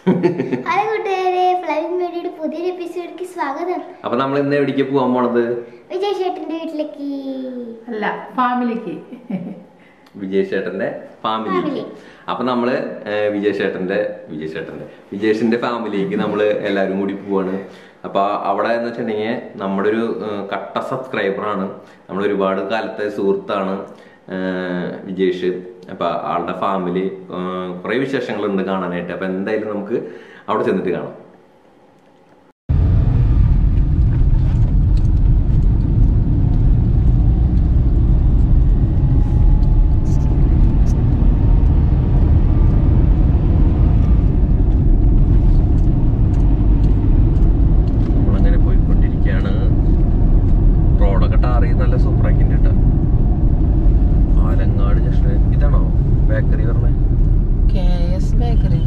Hello കൂട്ടുകാരെ, ഫ്ലൈവിംഗ് മീഡിയയുടെ പുതിയൊരു എപ്പിസോഡിലേക്ക് സ്വാഗതം. അപ്പൊ നമ്മൾ ഇന്ന് എവിടേക്ക് പോകാൻ പോണത്? വിജയ് ചേട്ടന്റെ വീട്ടിലേക്ക് അല്ല, ഫാമിലിക്ക്. വിജയ് ചേട്ടന്റെ ഫാമിലിക്ക്. അപ്പൊ നമ്മള് വിജേഷിന്റെ ഫാമിലിക്ക് നമ്മള് എല്ലാവരും കൂടി പോവാണ്. അപ്പൊ അവിടെ എന്ന് വെച്ചിട്ടുണ്ടെങ്കിൽ നമ്മുടെ ഒരു കട്ട സബ്സ്ക്രൈബറാണ്, നമ്മൾ ഒരുപാട് കാലത്തെ സുഹൃത്താണ് വിജേഷ്. അപ്പൊ ആളുടെ ഫാമിലി കുറെ വിശേഷങ്ങളുണ്ട് കാണാനായിട്ട്. അപ്പൊ എന്തായാലും നമുക്ക് അവിടെ ചെന്നിട്ട് കാണാം. നമ്മളങ്ങനെ പോയിക്കൊണ്ടിരിക്കുകയാണ്. റോഡൊക്കെ ടാറി നല്ല സൂപ്പറാക്കിണ്ട് കേട്ടോ. ആലങ്ങാട് ജംഗ്ഷൻ ഇതാണോ ബേക്കറി പറഞ്ഞത്? KS bakery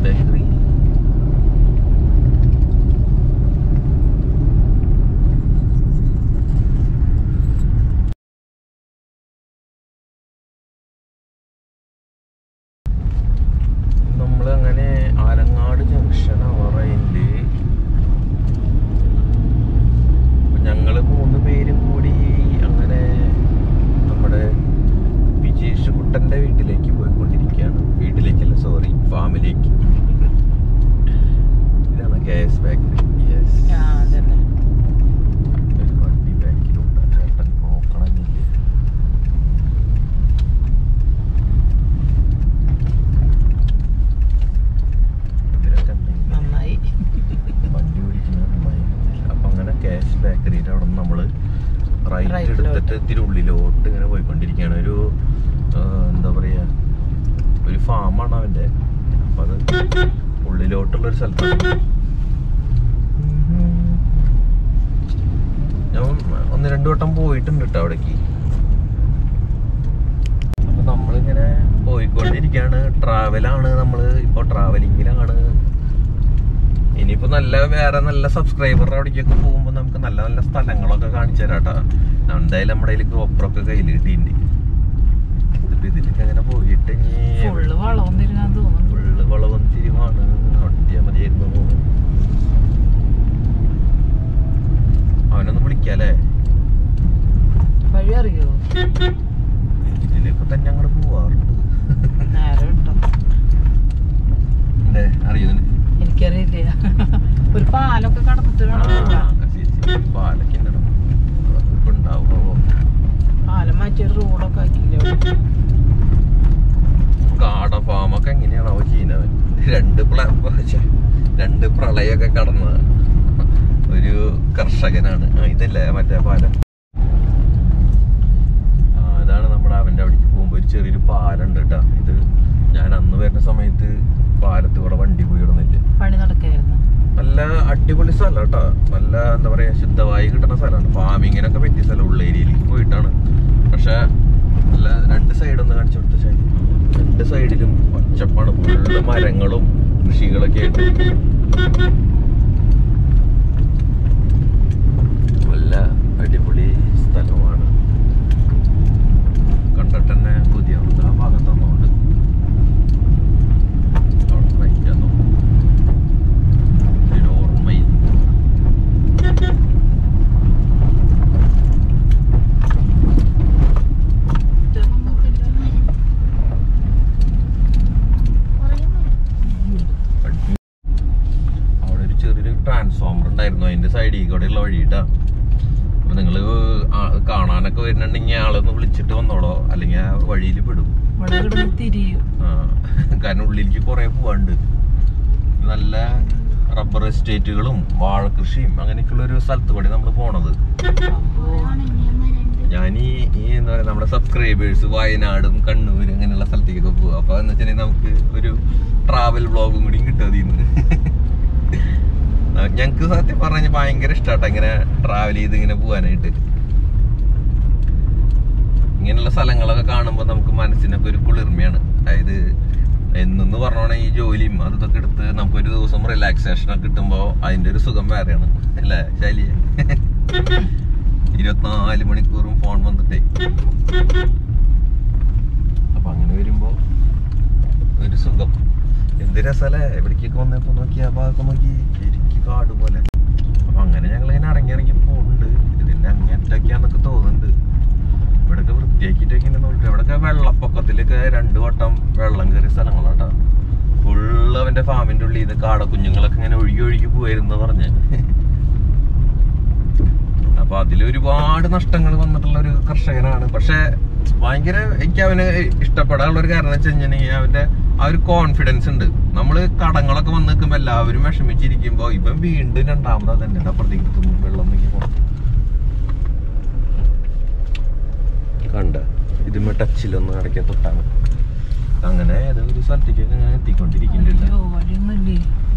bakery. നമ്മളങ്ങനെ ആലങ്ങാട് ജംഗ്ഷൻ അവറയില് ഞങ്ങള് 3 പേരും കൂടി അങ്ങനെ നമ്മുടെ വിജേഷ് കുട്ടന്റെ വീട്ടിലേക്ക് പോയിക്കൊണ്ടിരിക്കുകയാണ്. വീട്ടിലേക്കല്ല, സോറി, ഫാമിലേക്ക്. ഇതാണ് KS ബേക്കറി. ഒരു വണ്ടി ബാക്കിലുണ്ട്, ചേട്ടൻ നോക്കണമെന്നില്ല. നന്നായി വണ്ടി ഓടിക്കുന്നത് നന്നായി. അപ്പൊ അങ്ങനെ KS ബേക്കറിയുടെ അവിടെ നിന്ന് നമ്മള് റൈറ്റ് എടുത്തിട്ട് ഇത്തിരി ഉള്ളിലോട്ട് ഇങ്ങനെ പോയിക്കൊണ്ടിരിക്കുകയാണ്. ഒരു എന്താ പറയാ, ഒരു ഫാമാണ് അവന്റെ. അപ്പൊ അത് ഉള്ളിലോട്ടുള്ളൊരു സ്ഥലത്താണ്. ഞാൻ 1-2 വട്ടം പോയിട്ടുണ്ട് കേട്ടോ അവിടേക്ക്. അപ്പൊ നമ്മളിങ്ങനെ പോയിക്കൊണ്ടിരിക്കുകയാണ്. ട്രാവലാണ്, നമ്മള് ഇപ്പൊ ട്രാവലിങ്ങിലാണ്. ഇനിയിപ്പോ വേറെ നല്ല സബ്സ്ക്രൈബർ അവിടേക്കൊക്കെ പോകുമ്പോ നമുക്ക് നല്ല നല്ല സ്ഥലങ്ങളൊക്കെ കാണിച്ചു തരാട്ടാ. എന്തായാലും നമ്മുടെ കയ്യിൽ ഗോപ്രൊക്കെ കയ്യിൽ കിട്ടിയിട്ടുണ്ട്. ഇതിപ്പോ ഇതിലേക്ക് അങ്ങനെ പോയിട്ട് ഫുള്ള് വളവും തിരിവാണ്. ഒട്ടിയാ മതിയായിരുന്നു. അവനൊന്ന് വിളിക്കാല്ലേ? വഴി അറിയോ? ഇതിലേക്ക് തന്നെ അങ്ങോട്ട് പോവാറുണ്ട്. അറിയുന്നു, എനിക്കറിയില്ല. ഒരു പാലൊക്കെ കടന്നിട്ട് പാലൊക്കെ ഉണ്ടാവോ? പാലം മാറ്റിയൊരു റോഡൊക്കെ ആക്കിയില്ല. കാട ഫാമൊക്കെ എങ്ങനെയാണോ ചെയ്യുന്നത്? 2 പ്രളയൊക്കെ കടന്ന ഒരു കർഷകനാണ്. ഇതല്ലേ മറ്റേ പാലം? ഇതാണ് നമ്മുടെ അവന്റെ അവിടേക്ക് പോകുമ്പോ ഒരു ചെറിയൊരു പാലുണ്ട് കേട്ടോ. ഇത് ഞാൻ അന്ന് വരുന്ന സമയത്ത് പാലത്ത് കൂടെ വണ്ടി പോയി ഇടുന്നില്ല. പണി നടക്കായിരുന്നു. നല്ല അടിപൊളി സ്ഥലം കേട്ടോ. നല്ല എന്താ പറയാ, ശുദ്ധമായി കിട്ടുന്ന സ്ഥലമാണ്. ഫാമിങ്ങിനൊക്കെ പറ്റിയ സ്ഥലം. ഉള്ള ഏരിയയിലേക്ക് പോയിട്ടാണ്. പക്ഷെ നല്ല 2 സൈഡൊന്ന് കാണിച്ചു കൊടുത്ത ശൈലി. 2 സൈഡിലും പച്ചപ്പാണ്, ഫുള്ള് മരങ്ങളും കൃഷികളൊക്കെ ആയിട്ട് നല്ല അടിപൊളി സ്ഥലമാണ്. കണ്ടിട്ട് തന്നെ പുതിയ ആ ഭാഗത്തൊന്നുകൊണ്ട് ഓർമ്മയിൽ അവിടെ ഒരു ചെറിയൊരു ട്രാൻസ്ഫോമർ ഉണ്ടായിരുന്നു. അതിന്റെ സൈഡിൽ കൂടെയുള്ള വഴിയിട്ടാ. അപ്പൊ നിങ്ങള് കാണാനൊക്കെ വരുന്നുണ്ടെങ്കിൽ ആളൊന്ന് വിളിച്ചിട്ട് വന്നോളോ, അല്ലെങ്കിൽ ആ വഴിയിൽ പെടും. കാരണം ഉള്ളിലേക്ക് കുറെ പോവാണ്ട്. നല്ല റബ്ബർ എസ്റ്റേറ്റുകളും വാഴകൃഷിയും അങ്ങനെയൊക്കെയുള്ള ഒരു സ്ഥലത്ത് കൂടി നമ്മൾ പോണത്. ഞാൻ ഈ എന്താ പറയാ, നമ്മുടെ സബ്സ്ക്രൈബേഴ്സ് വയനാടും കണ്ണൂർ അങ്ങനെയുള്ള സ്ഥലത്തേക്കൊക്കെ പോകും. അപ്പൊ എന്ന് വെച്ചിട്ടുണ്ടെങ്കിൽ നമുക്ക് ഒരു ട്രാവൽ വ്ളോഗും കൂടി കിട്ടും അതിന്ന്. ഞങ്ങക്ക് സത്യം പറഞ്ഞ ഭയങ്കര ഇഷ്ടാട്ടോ ഇങ്ങനെ ട്രാവൽ ചെയ്ത് ഇങ്ങനെ പോവാനായിട്ട്. ഇങ്ങനെയുള്ള സ്ഥലങ്ങളൊക്കെ കാണുമ്പോൾ നമുക്ക് മനസ്സിനൊക്കെ ഒരു കുളിർമയാണ്. അതായത് എന്നു പറഞ്ഞോണെ ഈ ജോലിയും അതൊക്കെ എടുത്ത് നമുക്കൊരു ദിവസം റിലാക്സേഷൻ ഒക്കെ കിട്ടുമ്പോ അതിന്റെ ഒരു സുഖം വേറെയാണ് അല്ലേ ശൈലി? 24 മണിക്കൂറും ഫോൺ വന്നിട്ടേ. അപ്പൊ അങ്ങനെ വരുമ്പോ ഒരു സുഖം. എന്ത് രസല്ലേ എവിടേക്കൊക്കെ വന്നപ്പോ നോക്കിയാ ഭാഗമൊക്കെ നോക്കി ശരിക്കും കാട് പോലെ. അപ്പൊ അങ്ങനെ ഞങ്ങളിങ്ങനെ ഇറങ്ങി പോകുന്നുണ്ട്. ഇതിന്റെ അങ്ങേറ്റൊക്കെയാന്നൊക്കെ തോന്നുന്നുണ്ട്. ഇവിടെയൊക്കെ വൃത്തിയാക്കിയിട്ടൊക്കെ നോക്കിട്ട് ഇവിടെയൊക്കെ വെള്ളപ്പൊക്കത്തിലൊക്കെ 2 വട്ടം വെള്ളം കയറിയ സ്ഥലങ്ങളാട്ടോ. ഫുള്ള് അവന്റെ ഫാമിന്റെ ഉള്ളിൽ ഇത് കാടക്കുഞ്ഞുങ്ങളൊക്കെ ഇങ്ങനെ ഒഴുകി പോയിരുന്നു പറഞ്ഞ്. അപ്പൊ അതിലൊരുപാട് നഷ്ടങ്ങൾ വന്നിട്ടുള്ള ഒരു കർഷകനാണ്. പക്ഷെ ഭയങ്കര എനിക്ക് അവന് ഇഷ്ടപ്പെടാനുള്ള ഒരു കാരണം വെച്ച് കഴിഞ്ഞാൽ അവന്റെ ആ ഒരു കോൺഫിഡൻസ് ഉണ്ട്. നമ്മള് കടങ്ങളൊക്കെ വന്ന് നിൽക്കുമ്പോ എല്ലാവരും വിഷമിച്ചിരിക്കുമ്പോ ഇവൻ വീണ്ടും രണ്ടാമതാ തന്നെ അപ്പുറത്തേക്ക് വെള്ളം നോക്കിയപ്പോ കണ്ട ഇതുമ്മ ടച്ചിലൊന്നും ഇടയ്ക്ക് തൊട്ടാണ്. അങ്ങനെ ഏതോ ഒരു സ്ഥലത്തേക്കൊക്കെ അങ്ങനെ എത്തിക്കൊണ്ടിരിക്കുന്നില്ല.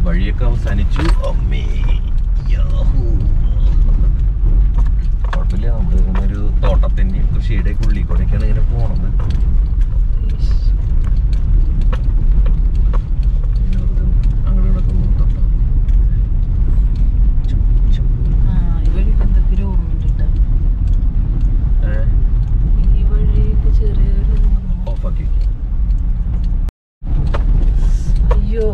വഴിയൊക്കെ അവസാനിച്ചു. അമ്മേ കുഴപ്പമില്ല. നമ്മള് ഒരു തോട്ടത്തിന്റെയും കൃഷിയുടെയൊക്കെ ഉള്ളിൽ കൂടെയൊക്കെയാണ് ഇങ്ങനെ പോണത്. അങ്ങോട്ടൊക്കെ ഓഫാക്കി. അയ്യോ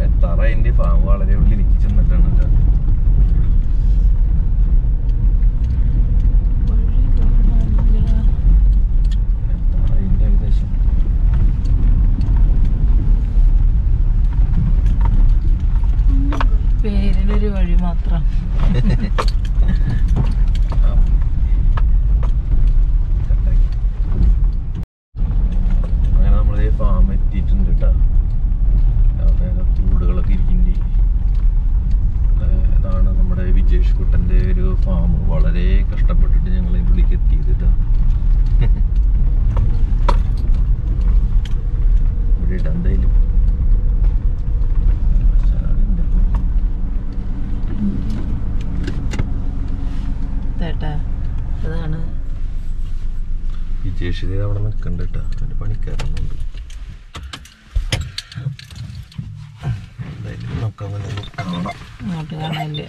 എത്താറതിന്റെ ഫാം വളരെ ഉള്ളിലേക്ക് ചെന്നിട്ടാണ്. ഏകദേശം പേരിനൊരു വഴി മാത്രം. അങ്ങനെ നമ്മള് ഫാം എത്തിയിട്ടുണ്ട് കേട്ടോ. കൂടുകളൊക്കെ ഇരിക്കുന്നുണ്ട്. ഇതാണ് നമ്മുടെ വിജേഷ് കുട്ടന്റെ ഒരു ഫാം. വളരെ കഷ്ടപ്പെട്ടിട്ട് ഞങ്ങൾ ഇതിൻ്റെ ഉള്ളിലേക്ക് എത്തിയത് കേട്ടോ. ഇവിടെ ഇടാം എന്തായാലും. അതാണ് വിജേഷ് അവിടെ നിൽക്കണ്ട കേട്ടോ. അതിന്റെ പണിക്കാരനുണ്ട്. എന്തായാലും നോക്കാൻ കാണാം. അങ്ങോട്ട് കാണാനില്ല.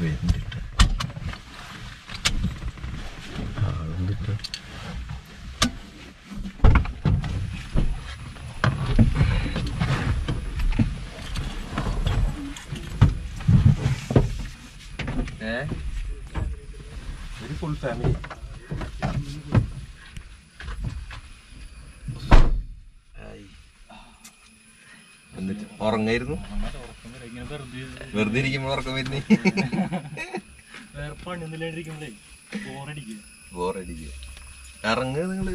വരുന്നുണ്ട് ആളുണ്ടിട്ട്. ഒരു ഫുൾ ഫാമിലി. എന്നിട്ട് ഉറങ്ങായിരുന്നു. വെറുതെ ഇരിക്കുമ്പോൾ ഉറക്കം വരുന്നേ. ബോറടിക്കുക. ഇറങ്ങുക നിങ്ങള്.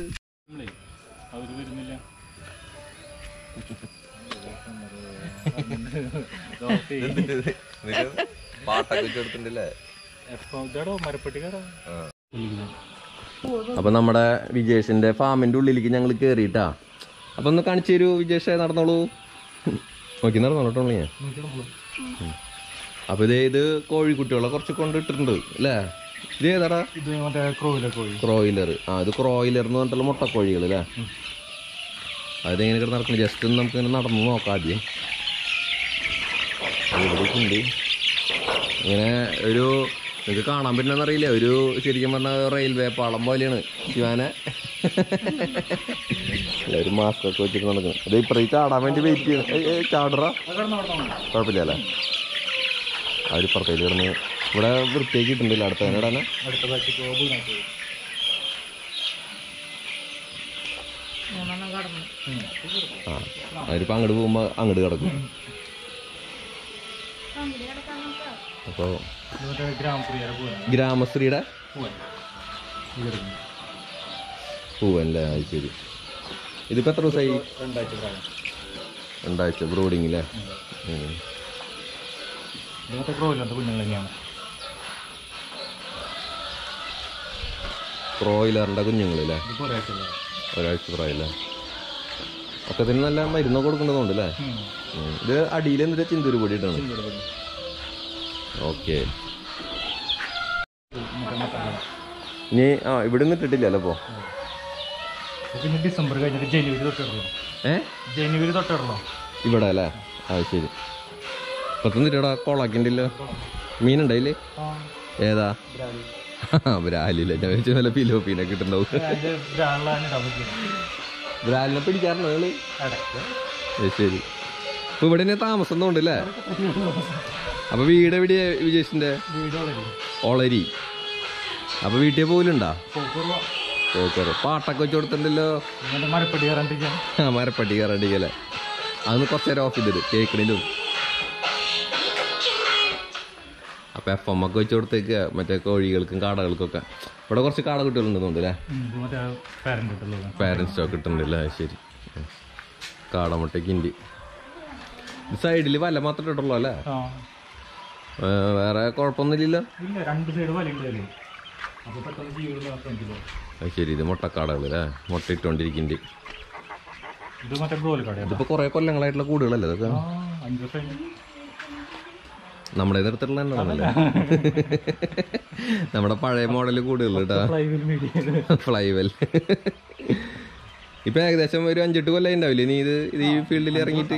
പാട്ടൊക്കെ ചേർത്തിണ്ടല്ലേ. അപ്പൊ നമ്മുടെ വിജേഷിന്റെ ഫാമിന്റെ ഉള്ളിലേക്ക് ഞങ്ങൾ കേറിട്ടാ. അപ്പൊ ഒന്ന് കാണിച്ചു തരൂ വിജേഷ്. നടന്നോളൂ. നോക്കി നടന്നോട്ടോ ഞാൻ. അപ്പൊ ഇത് കോഴിക്കുട്ടികളെ കുറച്ച് കൊണ്ടിട്ടുണ്ട് അല്ലേ? ഇത് ഏതാടാ? ക്രോയിലർ. ആ ഇത് ക്രോയിലർ എന്ന് പറഞ്ഞിട്ടുള്ള മുട്ടക്കോഴികൾ അല്ലേ? അതെങ്ങനെ നടക്കുന്നത് ജസ്റ്റ് ഒന്ന് നമുക്ക് ഇങ്ങനെ നടന്നു നോക്കാം ആദ്യം. ഇവിടേക്ക് ഉണ്ട് ഇങ്ങനെ ഒരു നിങ്ങൾക്ക് കാണാൻ പറ്റുന്നറിയില്ല. ഒരു ശരിക്കും പറഞ്ഞാൽ റെയിൽവേ പാളം പോലെയാണ് ശിവാനെ. ഒരു മാസ്ക് ഒക്കെ വെച്ചിട്ട് നടക്കുന്നത്. അത് ഇപ്പറേക്ക് ചാടാൻ വേണ്ടി വെയിറ്റ് ചെയ്യണം. ചാടറ കുഴപ്പമില്ല അല്ലേ? അവരിപ്പുറത്തേക്ക് കിടന്ന് ഇവിടെ വൃത്തിയാക്കി ഇട്ടുണ്ടല്ലോ. അടുത്ത തന്നെ ഇടാൻ ആ അവരിപ്പോ അങ്ങോട്ട് പോകുമ്പോ അങ്ങോട്ട് കിടക്കും. അപ്പോ ഗ്രാമശ്രീയുടെ പൂവല്ലേ? അത് ശരി. ഇതിപ്പോ എത്ര ദിവസമായി? 2 ആഴ്ച ബ്രോഡിങ് അല്ലേ? ക്രോയിലറിന്റെ കുഞ്ഞുങ്ങളല്ലേ? 1 ആഴ്ച പ്രായല്ലേ? ഒക്കെ തന്നെ നല്ല മരുന്നൊക്കെ കൊടുക്കേണ്ടതുണ്ട് അല്ലേ? ഇത് അടിയിൽ എന്നിട്ട് ചിന്തൂര് പൊടി ഇട്ടാണ്. ഓക്കെ. ഇനി ഇവിടെ ഒന്നും ഇട്ടിട്ടില്ലല്ലോ അപ്പോ? ഡിസംബർ കഴിഞ്ഞിട്ട് ജനുവരി തൊട്ടിടണോ ഇവിടെ അല്ലേ? അത് ശരി. ഇപ്പത്തൊന്നിട്ടാ കോളാക്കിണ്ടല്ലോ. മീനുണ്ടായില്ലേ? ഏതാ? ബ്രാലില്ല, ഞാൻ വെച്ച നല്ല പിലോപ്പീനെ കിട്ടുണ്ടാവും. ബ്രാലിനെ പിടിക്കാറുണ്ടോ നിങ്ങള്? ശരി. ഇപ്പൊ ഇവിടെ തന്നെ താമസം ഉണ്ടല്ലേ? അപ്പൊ വീട് എവിടെയാ വിജേഷിന്റെ? ഒളരി. അപ്പൊ വീട്ടിൽ പോലുണ്ടാ? പാട്ടൊക്കെ വെച്ച് കൊടുത്തിട്ടുണ്ടല്ലോ. മരപ്പട്ടി കയറാണ്ടിക്കല്ലേ? അതൊന്ന് കുറച്ച് നേരം ഓഫ് ചെയ്തിട്ട് കേക്കിനും. അപ്പൊ FM ഒക്കെ വെച്ച് കൊടുത്തേക്ക് മറ്റേ കോഴികൾക്കും കാടകൾക്കൊക്കെ. ഇവിടെ കുറച്ച് കാട കുട്ടികളുണ്ടെന്നുണ്ട് അല്ലേ? പാരന്റ് സ്റ്റോക്ക് ഇട്ടുണ്ടല്ലേ? ശരി. കാടമുട്ടയ്ക്ക് ഇണ്ടി. സൈഡില് വല മാത്രമേ ഇട്ടുള്ളൂ അല്ലേ? വേറെ കുഴപ്പമൊന്നുമില്ലല്ലോ? ശരി. ഇത് മുട്ടക്കാടകൾ അല്ലേ? മുട്ട ഇട്ടോണ്ടിരിക്കുന്നുണ്ട്. ഇതിപ്പോ കൊറേ കൊല്ലങ്ങളായിട്ടുള്ള കൂടുകളല്ലേ ഇതൊക്കെ? നമ്മുടെ നിർത്തിട്ടുള്ള തന്നെയാണല്ലേ? നമ്മുടെ പഴയ മോഡല് കൂടുകൾ കേട്ടാ, ഫ്ലൈവെൽ. ഇപ്പൊ ഏകദേശം ഒരു 5-8 കൊല്ലം ഉണ്ടാവില്ലേ നീ ഇത് ഈ ഫീൽഡിൽ ഇറങ്ങിയിട്ട്?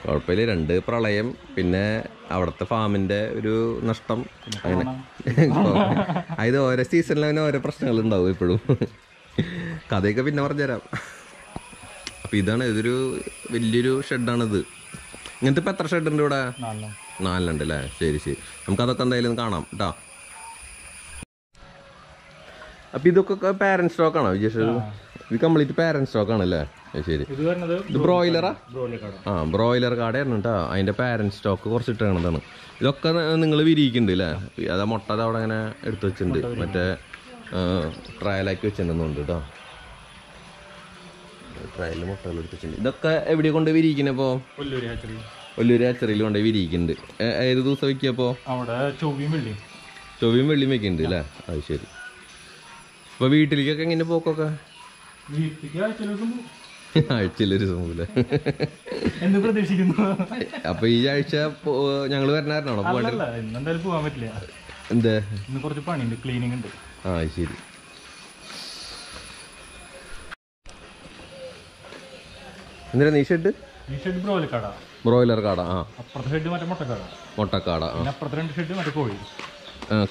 കുഴപ്പമില്ല. 2 പ്രളയം, പിന്നെ അവിടുത്തെ ഫാമിന്റെ ഒരു നഷ്ടം, അങ്ങനെ ഇത് ഓരോ സീസണിൽ അവന് ഓരോ പ്രശ്നങ്ങൾ ഉണ്ടാവും എപ്പോഴും. കഥയൊക്കെ പിന്നെ പറഞ്ഞുതരാം. അപ്പൊ ഇതാണ്, ഇതൊരു വലിയൊരു ഷെഡാണിത്. ഇങ്ങനത്തെ ഇപ്പൊ എത്ര ഷെഡ് ഉണ്ട് ഇവിടെ? 4 ഉണ്ട് അല്ലേ? ശരി ശരി. നമുക്കതൊക്കെ എന്തായാലും കാണാം കേട്ടോ. അപ്പൊ ഇതൊക്കെ പാരന്റ് സ്റ്റോക്ക് ആണോ വിജേഷ്? ഇത് കംപ്ലീറ്റ് പാരന്റ് സ്റ്റോക്ക് ആണല്ലേ? ശരി. ഇത് ബ്രോയിലറാ? ബ്രോയിലർ കാടയായിരുന്നു കേട്ടോ. അതിന്റെ പാരന്റ് സ്റ്റോക്ക് കുറച്ച് ഇട്ടാണതാണ്. ഇതൊക്കെ നിങ്ങൾ വിരിയിക്കുന്നുണ്ട് അല്ലേ? അതാ മുട്ട അവിടെ അങ്ങനെ എടുത്തു വെച്ചിട്ടുണ്ട്, മറ്റേ ട്രയലാക്കി വെച്ചിട്ടുണ്ടെന്നുണ്ട് കേട്ടോ. ട്രയലിൽ മുട്ടകൾ എടുത്ത് വെച്ചിട്ടുണ്ട്. ഇതൊക്കെ എവിടെ കൊണ്ട് വിരിയിക്കുന്നപ്പോ? ഒല്ലൂര് ഹാച്ചറിയിൽ കൊണ്ട് വിരിയിക്കുന്നുണ്ട്. ഏത് ദിവസം വെക്കിയപ്പോ? ചൊവ്വയും വെള്ളിയും വെക്കുന്നുണ്ട് അല്ലേ? അത് ശരി. അപ്പൊ വീട്ടിലേക്കൊക്കെ എങ്ങനെ പോക്കൊക്കെ? ആഴ്ചയിലൊരു സമൂല. അപ്പൊ ഈ ആഴ്ച ഞങ്ങള് വരണായിരുന്നാണോ? പോകാൻ പറ്റില്ല. എന്താ? കുറച്ച് പണിയുണ്ട്, ക്ലീനിങ് ഉണ്ട്. ശരി. എന്തിനാ നീ ഷെഡ്? ബ്രോയിലർ കാട. മുട്ടക്കാട.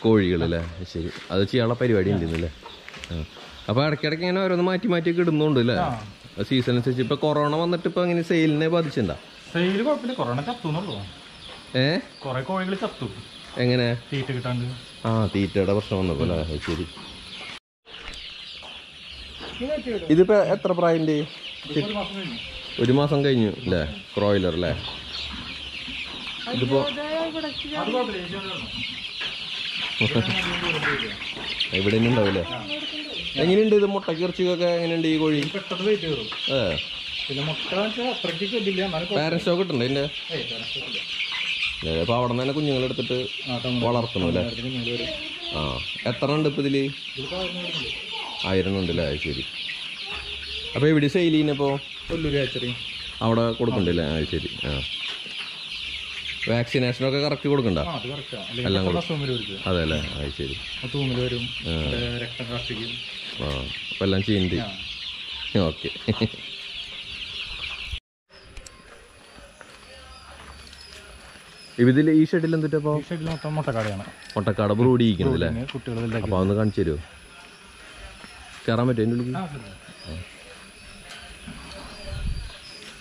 കോഴികളല്ലേ? ശരി. അത് ചെയ്യാനുള്ള പരിപാടി ഉണ്ടെന്നല്ലേ? അപ്പൊ ഇടയ്ക്കിടയ്ക്ക് ഇങ്ങനെ ഓരോന്ന് മാറ്റി മാറ്റി ഒക്കെ ഇടുന്നുണ്ട് അല്ലേ? സീസൺ അനുസരിച്ച്. ഇപ്പൊ കൊറോണ വന്നിട്ട് ഇപ്പൊ അങ്ങനെ സെയിലിനെ ബാധിച്ചിട്ടുണ്ടാ? സെയിൽ കുഴപ്പമില്ല, കൊറോണ ചത്തുന്നുള്ളൂ. കൊറേ കോഴികൾ ചത്തു. എങ്ങനെ? തീറ്റ കിട്ടാണ്ട്. തീറ്റയുടെ പ്രശ്നം വന്നപ്പോ അല്ലേ? ശരി. ഇതിപ്പോ എത്ര പ്രായന്റെ? 1 മാസം കഴിഞ്ഞു അല്ലേ? ക്രോയിലർ അല്ലേ? ഇതിപ്പോ ഇവിടെ തന്നെ ഉണ്ടാവില്ലേ? എങ്ങനെയുണ്ട് ഇത്? മുട്ടക്ക് ഇറച്ചിക്കൊക്കെ എങ്ങനെയുണ്ട് ഈ കോഴി? പാരന്റ് സ്റ്റോക്ക് ഇട്ടുണ്ട് ഇതിന്റെ? അപ്പൊ അവിടെ നിന്ന് തന്നെ കുഞ്ഞുങ്ങളെടുത്തിട്ട് വളർത്തണം അല്ലേ? എത്ര ഉണ്ട് ഇപ്പൊ ഇതില്? 1000 ഉണ്ട് അല്ലേ? ശരി. അപ്പൊ എവിടെ സെയിൽ ചെയ്യുന്നപ്പോ? അവിടെ കൊടുക്കണ്ടല്ലേ? ശരി. വാക്സിനേഷനൊക്കെ കറക്റ്റ് കൊടുക്കണ്ട? എല്ലാം അതെ അല്ലേ? ശരി. അപ്പൊ എല്ലാം ചെയ്യുന്നുണ്ട്. ഓക്കെ. ഇതിൽ ഈ ഷെഡിൽ എന്തിട്ടപ്പോ? മുട്ടക്കാട ബ്രൂഡ് ചെയ്യിക്കുന്നല്ലേ? അപ്പൊ അതൊന്ന് കാണിച്ചു തരുമോ? കയറാൻ പറ്റുമോ എൻ്റെ ഉള്ളിൽ?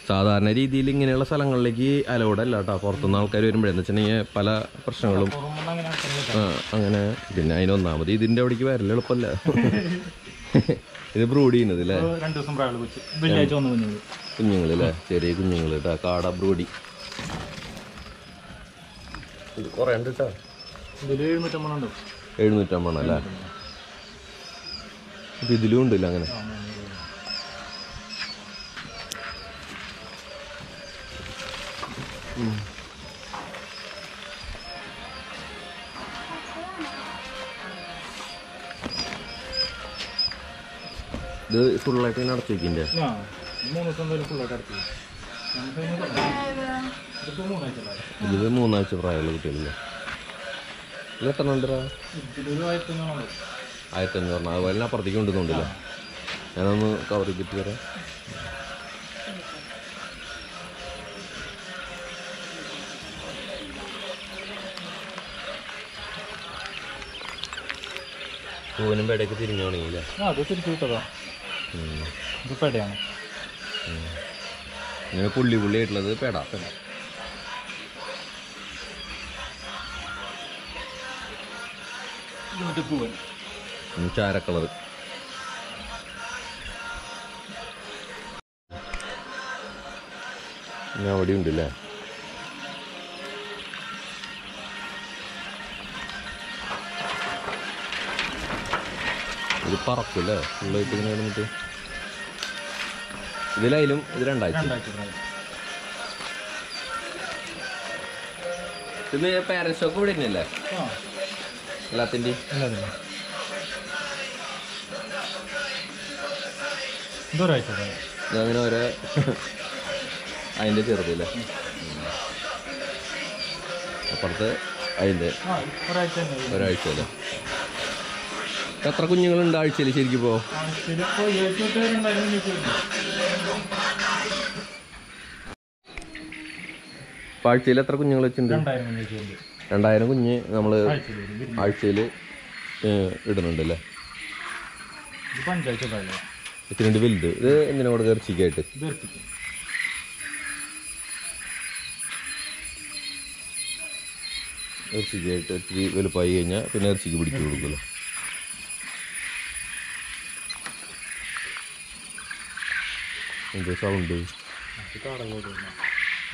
സാധാരണ രീതിയിൽ ഇങ്ങനെയുള്ള സ്ഥലങ്ങളിലേക്ക് അലൗഡ് അല്ല കേട്ടോ. പുറത്തുനിന്ന് ആൾക്കാർ വരുമ്പോഴെന്ന് വെച്ചിട്ടുണ്ടെങ്കിൽ പല പ്രശ്നങ്ങളും അങ്ങനെ. പിന്നെ അതിനൊന്നാമത് ഇതിന്റെ അവിടേക്ക് വരല് എളുപ്പമല്ല. ഇത് ബ്രൂഡ് ചെയ്യുന്നത് അല്ലേ? കുഞ്ഞുങ്ങളല്ലേ? ചെറിയ കുഞ്ഞുങ്ങൾ കേട്ടോ. കാട ബ്രൂഡി. ഇത് കുറേ ഉണ്ട് കേട്ടോ. 750 അല്ലേ? അപ്പൊ ഇതിലും ഉണ്ടല്ലോ അങ്ങനെ. ഇത് ഫുള്ളായിട്ട് ഇങ്ങനെ അടച്ചു വെക്കിൻ്റെ? ഇത് 3 ആഴ്ച പ്രായമുള്ള കുട്ടികളില്ലേ? ഇത് എത്ര ഉണ്ട്? 1500. അതുപോലെ അപ്പുറത്തേക്ക് കൊണ്ടുവന്നുണ്ടല്ലോ. ഞാനൊന്ന് കവർ ചെയ്തിട്ട് വരാം. പൂവനും പേടയൊക്കെ തിരിഞ്ഞു തുടങ്ങിയില്ലേ? അത് തിരിച്ചു കിട്ടതാ. ഇത് പേടയാണ്. ഇങ്ങനെ പുള്ളി ആയിട്ടുള്ളത് പേട. പൂവൻ ചാര കളറ്. ഞാൻ അവിടെ ഉണ്ടല്ലേ. ഇത് പറക്കൂല്ലേ ഫുള്ളായിട്ട് ഇങ്ങനെ കിടന്നിട്ട്. ഇതിലായാലും ഇത് 2000. ഇത് പാരൻസ് സ്റ്റോക്ക് ഇവിടെ തന്നെയല്ലേ എല്ലാത്തിൻ്റെയും? അങ്ങനെ ഓരോ അതിൻ്റെ ചെറുതല്ലേ. അപ്പുറത്ത് അതിൻ്റെ ഒരാഴ്ച അല്ലേ. എത്ര കുഞ്ഞുങ്ങളുണ്ട് ആഴ്ചയിൽ ശരിക്കും? ഇപ്പോൾ ആഴ്ചയിൽ എത്ര കുഞ്ഞുങ്ങൾ വെച്ചിട്ടുണ്ട്? 2000 കുഞ്ഞ് നമ്മൾ ആഴ്ചയിൽ ഇടുന്നുണ്ടല്ലേ. എത്തിനുണ്ട് വലുത്. ഇത് എന്തിനാ കൂടെ ഇറച്ചിക്കായിട്ട്? ഇറച്ചിക്കായിട്ട് ഇത്തിരി വലുപ്പമായി കഴിഞ്ഞാൽ പിന്നെ ഇറച്ചിക്ക് പിടിച്ചു കൊടുക്കുമല്ലോ. എന്ത് സൗണ്ട്?